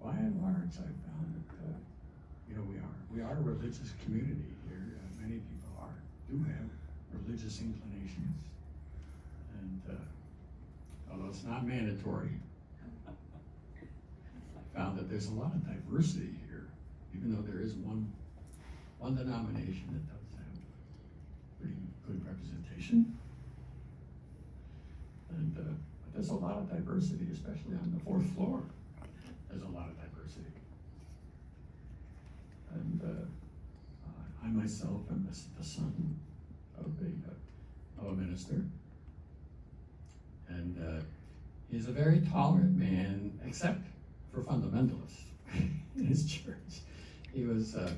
by and large, I found that, we are a religious community here. Many people do have religious inclinations. And although it's not mandatory, I found that there's a lot of diversity here, even though there is one denomination that does have pretty good representation. And but there's a lot of diversity, especially on the fourth floor. There's a lot of diversity. And I myself am the son of a minister. And he's a very tolerant man, except for fundamentalists in his church. He was a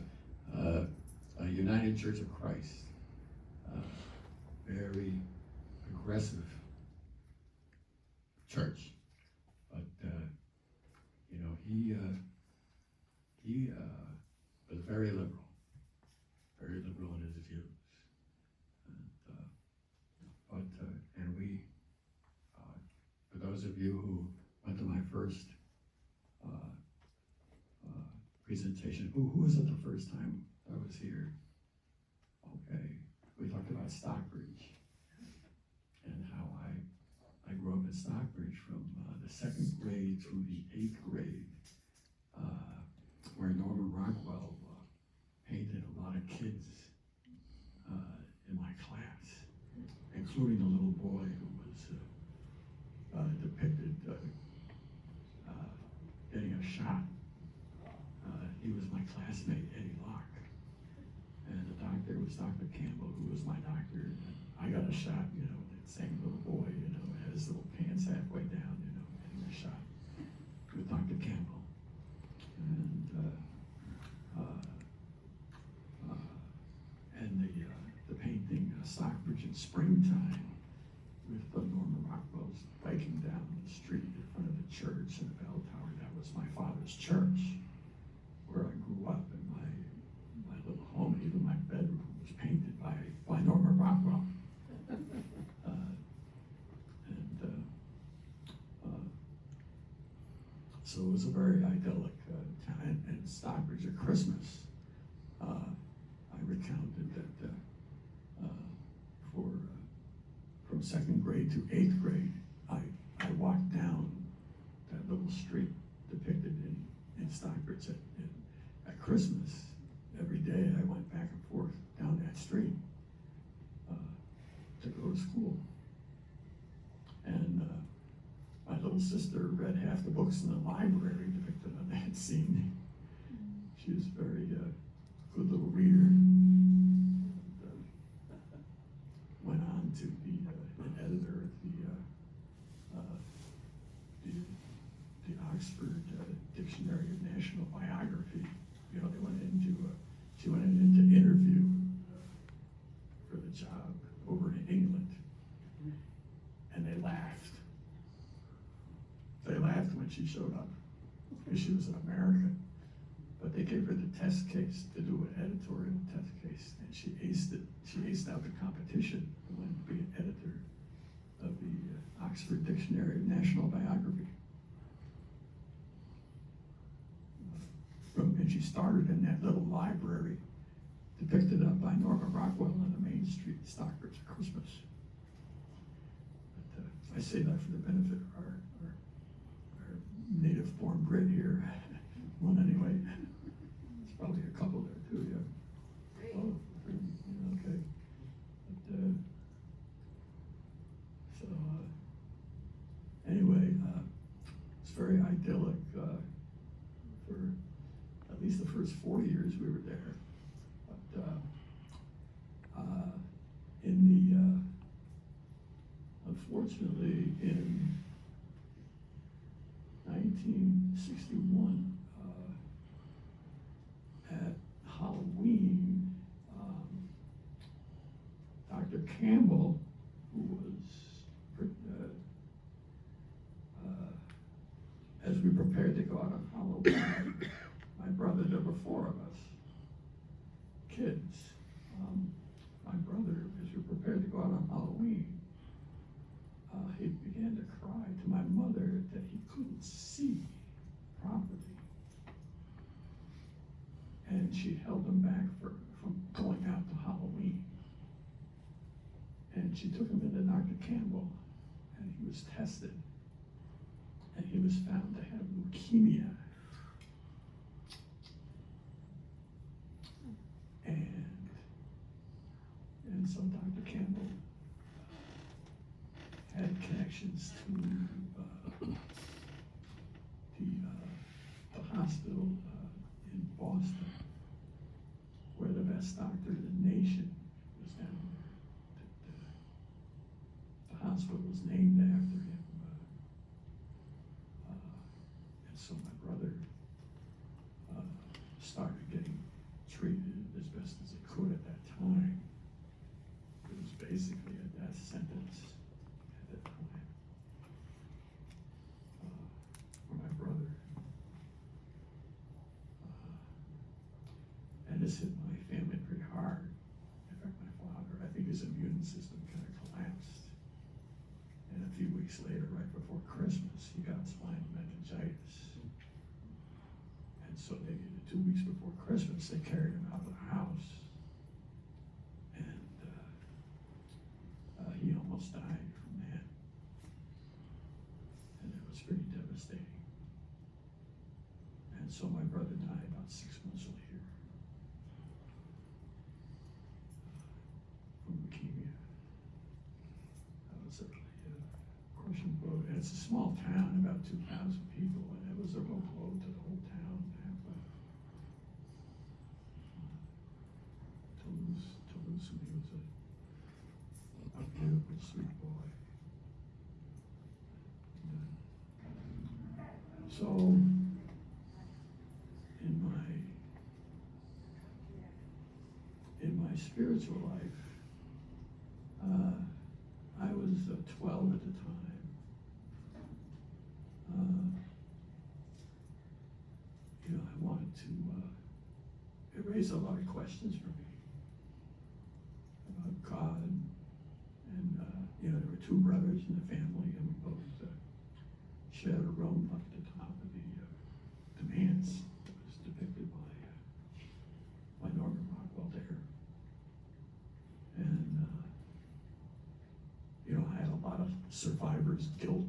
United Church of Christ, very aggressive church, but he was very liberal in his views, and we, for those of you who went to my first presentation, who was it the first time I was here? Okay, we talked about Stockbridge and how I grew up in Stockbridge from the 2nd grade through the 8th grade, where Norman Rockwell painted a lot of kids in my class, including a little boy who was depicted getting a shot. He was my classmate, Eddie Locke, and the doctor was Dr. Campbell, who was my doctor. And I got a shot, that same little boy, had his little pants halfway down, getting a shot with Dr. Campbell. And the painting Stockbridge in Springtime with Norman Rockwell's biking down the street in front of the church and the bell tower. That was my father's church, where I grew up, and my little home, even my bedroom, was painted by Norman Rockwell. So it was a very idyllic time. And Stockbridge at Christmas, I recounted that from 2nd grade to 8th grade, I walked down that little street depicted in Stockbridge at Christmas. Every day I went back and forth down that street to go to school. And my little sister read half the books in the library depicted on that scene. She was a very good little reader. Went on to be an editor of the Oxford Dictionary of National Biography. She went into interview for the job over in England, and they laughed. They laughed when she showed up because she was an American. But they gave her the test case to do an editorial test case, and she aced it. She aced out the competition and went to be an editor of the Oxford Dictionary of National Biography. And she started in that little library depicted up by Norman Rockwell on the main street, Stockbridge at Christmas. But I say that for the benefit of our native-born Brit here. One anyway. There's probably a couple there too, yeah. Great. Oh, okay. But, so anyway, it's very idyllic for at least the first 4 years we were there. But unfortunately, in 1961, at Halloween, Dr. Campbell, who was, as we prepared to go out on Halloween, my brother, there were 4 of us, kids. My brother, as we prepared to go out on Halloween, he began to cry to my mother that he couldn't see and she held him back from going out to Halloween. And she took him into Dr. Campbell, and he was tested, and he was found to have leukemia. And so Dr. Campbell had connections to the hospital in Boston, where the best doctor in the nation was down there. The hospital was named after him. And so my brother started getting treated as best as he could at that time. It was basically a death sentence at that time for my brother. And this hit my family pretty hard. In fact, my father, I think his immune system kind of collapsed. And a few weeks later, right before Christmas, he got spinal meningitis. And so 2 weeks before Christmas, they carried him out of the house. And he almost died from that. And it was pretty devastating. And so my brother died about 6 months later from leukemia. That was a really crushing blow. And it's a small town, about 2,000 people, and it was a real blow to the whole town to lose him. He was a beautiful, sweet boy. So, in my spiritual life, I was 12 at the time. I wanted to, it raised a lot of questions for me about God. And, there were two brothers in the family, and we both shared a room up at the top of the manse that was depicted by Norman Rockwell there. And, I had a lot of survivor's guilt,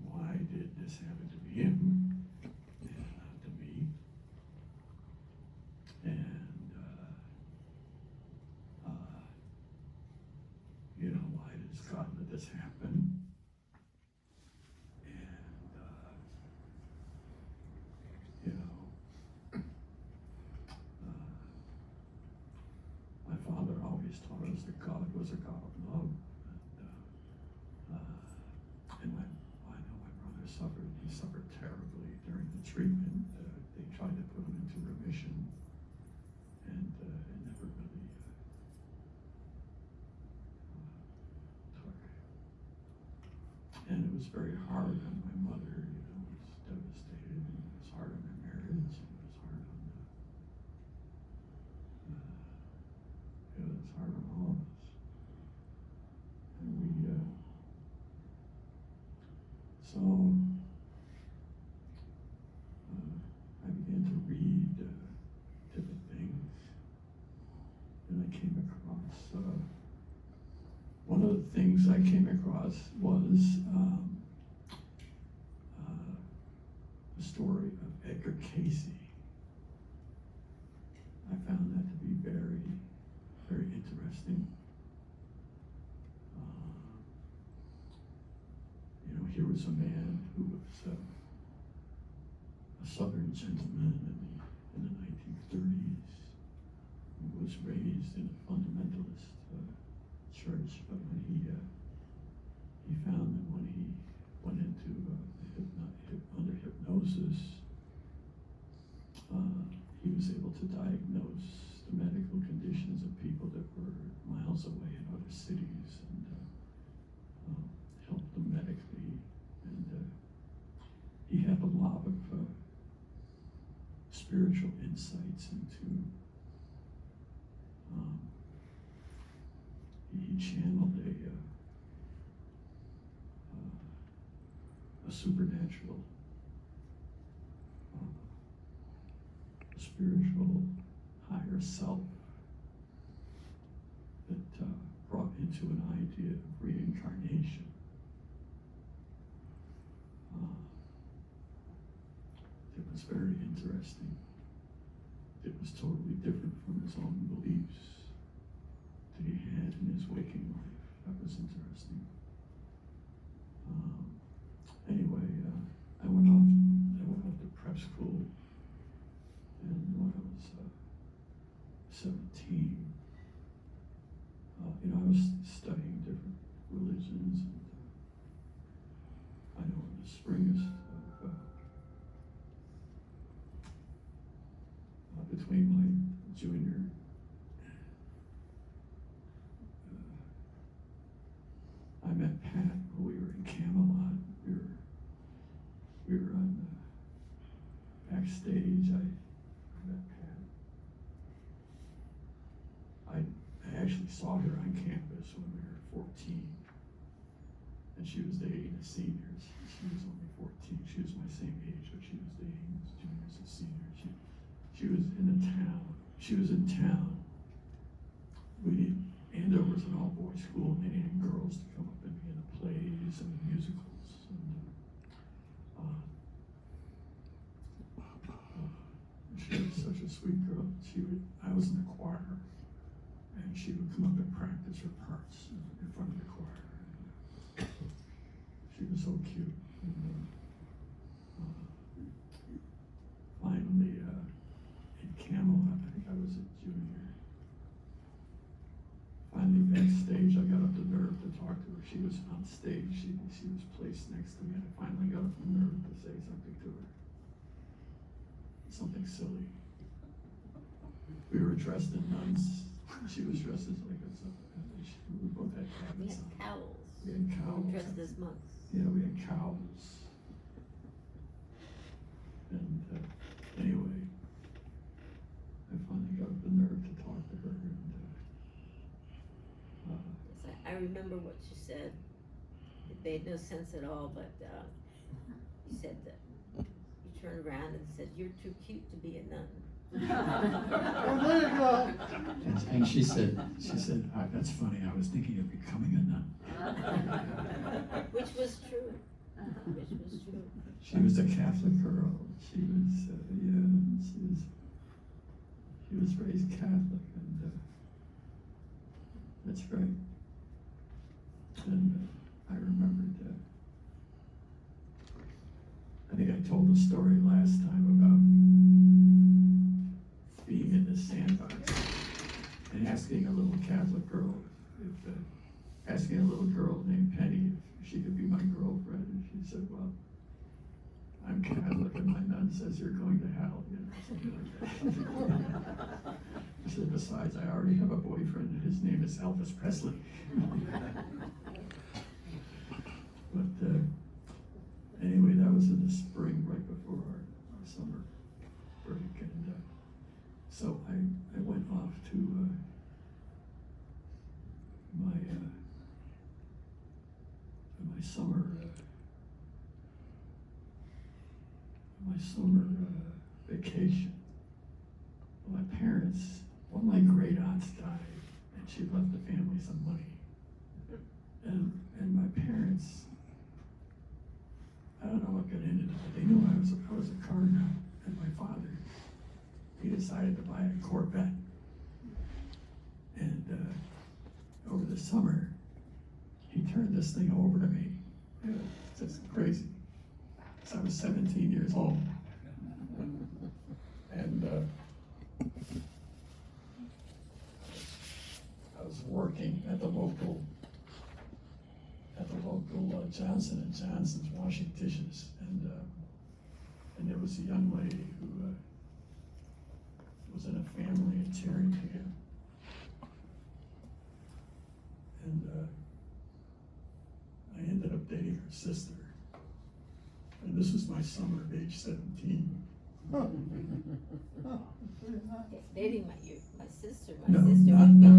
why did this happen to him and not to me? And, why does God let this happen? My father always taught us that God was a God of love. And I know my brother suffered. He suffered terribly during the treatment. They tried to put him into remission, and it never really took. And it was very hard on my mother. Was devastated. And it was hard on their marriage. It was hard on it was hard on all of us. And so I began to read different things, and I came across, one of the things I came across was the story of Edgar Casey. I found that to be very, very interesting. Here was a man who was a Southern gentleman in the 1930s, who was raised in a fundamentalist church, but when he found that when he went into under hypnosis, he was able to diagnose the medical conditions of people that were miles away in other cities and help them medically. And he had a lot of spiritual insights into, he channeled a supernatural, spiritual higher self that brought into an idea of reincarnation. It was very interesting. It was totally different from his own beliefs that he had in his waking life. That was interesting. Anyway, I went off to prep school, and when I was 17, I was studying different religions, and I know in the spring of between my junior I met Pat when we were in Camelot. We were on backstage. I met Pat. I actually saw her on campus when we were 14, and she was dating the seniors. She was only 14. She was my same age, but she was dating the juniors and seniors. She was in a town. She was in town. Andover was an all-boys school, and they needed girls to come up and be in the plays and the musicals. And she was such a sweet girl. I was in the choir, and she would come up and practice her parts in front of the choir. And, she was so cute. And, finally, in Camelot, I think I was a junior. Finally, backstage, I got up the nerve to talk to her. She was on stage. She was placed next to me, and I finally got up the nerve to say something to her. Something silly. We were dressed in nuns. She was dressed as like we both had habits. We had cowls. We had cowls. Dressed as monks. Yeah, we had cowls. And anyway, I finally got up the nerve to talk to her. And, I remember what you said. It made no sense at all, but you said that you turned around and said, "You're too cute to be a nun." Oh, there you go. And she said, "That's funny. I was thinking of becoming a nun." Which was true. Which was true. She was a Catholic girl. She was raised Catholic, and that's great. And I remembered that. I think I told the story last time about being in the sandbox and asking a little Catholic girl asking a little girl named Penny if she could be my girlfriend, and she said, "Well, I'm Catholic, and my nun says you're going to hell," something like that. She said, "Besides, I already have a boyfriend, and his name is Elvis Presley." But anyway, that was in the spring, right before our summer break, and so I went off to my summer vacation. My parents, one of my great aunts died, and she left the family some money, and my parents, I don't know what got into it, but they knew I was a car nut, and my father, he decided to buy a Corvette. And over the summer, he turned this thing over to me. It's just crazy. So I was 17 years old. And I was working at the local Johnson & Johnson's washing dishes, and there was a young lady who was in a family in Terrytown, and I ended up dating her sister, and this was my summer of age 17. Dating my sister. No, My sister not would be